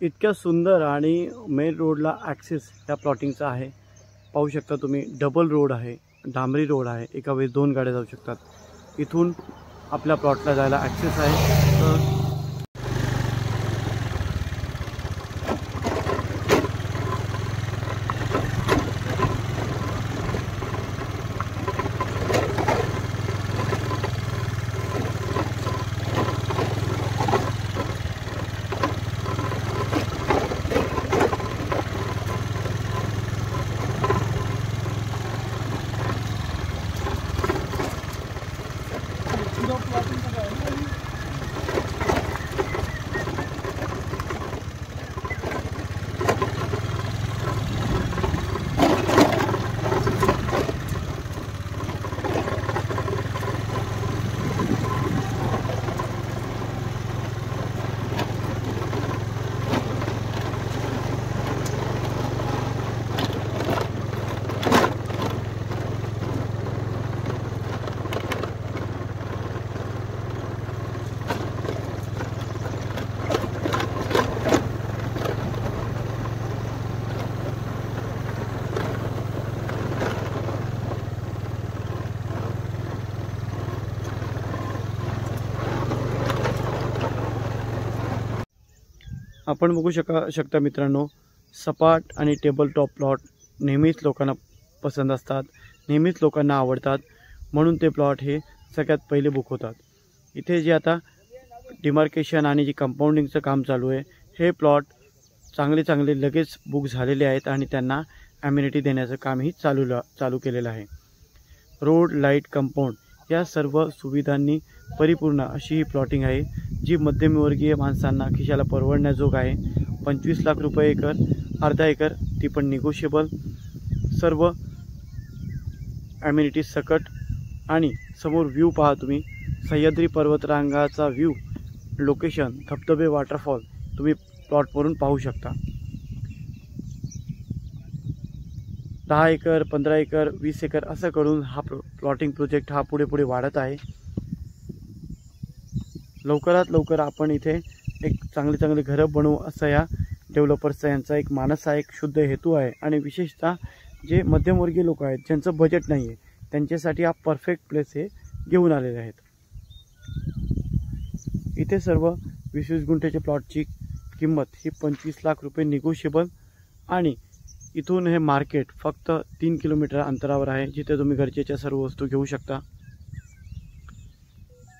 इतक्या सुंदर आणि मेन रोडला ॲक्सेस या प्लॉटिंगचा आहे। पाहू शकता तुम्ही, डबल रोड आहे, डांबरी रोड आहे, एका वेळेस 2 गाड्या जाऊ शकतात। इथून आपल्या प्लॉटला जायला ॲक्सेस आहे। तर आपण बघू शकता मित्रांनो, सपाट आणि टेबल टॉप प्लॉट नेहमीच लोकांना पसंत असतात, नेहमीच लोकांना आवडतात, म्हणून ते प्लॉट हे सगळ्यात पहिले बुक होतात। इथे जे आता डिमार्केशन आणि जी कंपाऊंडिंगचं काम चालू आहे, हे प्लॉट चांगले लगेच बुक झालेले आहेत आणि त्यांना ॲम्युनिटी देण्याचं कामही चालू केलेलं आहे। रोड, लाईट, कंपाऊंड या सर्व सुविधांनी परिपूर्ण अशी ही प्लॉटिंग आहे, जी मध्यमवर्गीय माणसांना खिशाला परवडण्याजोग आहे। 25 लाख रुपये एकर, अर्धा एकर, ती पण निगोशिएबल, सर्व ॲम्युनिटी सकट। आणि समोर व्ह्यू पहा तुम्ही, सह्याद्री पर्वतरांगाचा व्ह्यू, लोकेशन, धबधबे, वॉटरफॉल तुम्ही प्लॉटवरून पाहू शकता। 10 एकर, 15 एकर, 20 एकर असं करून हा प्लॉटिंग प्रोजेक्ट हा पुढे वाढत आहे। लवकरात लवकर आपण इथे एक चांगले घरं बनवू असं या डेव्हलपर्सचा यांचा एक मानस आहे, एक शुद्ध हेतू आहे। आणि विशेषतः जे मध्यमवर्गीय लोक आहेत, ज्यांचं बजेट नाही आहे, त्यांच्यासाठी हा परफेक्ट प्लेस हे घेऊन आलेले आहेत। इथे सर्व 20 गुंठ्याच्या प्लॉटची किंमत ही 25 लाख रुपये निगोशिएबल। आणि इथून हे मार्केट फक्त 3 किलोमीटर अंतरावर आहे, जिथे तुम्ही गरजेच्या सर्व वस्तू घेऊ शकता।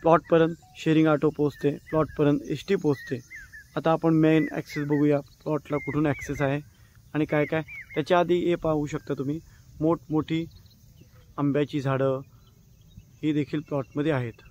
प्लॉटपर्यंत शेअरिंग ऑटो पोहोचते, प्लॉटपर्यंत एसटी पोहोचते। आता आपण मेन ॲक्सेस बघूया, प्लॉटला कुठून ॲक्सेस आहे आणि काय त्याच्या आधी हे पाहू शकता तुम्ही, मोठी आंब्याची झाडं ही देखील प्लॉटमध्ये आहेत।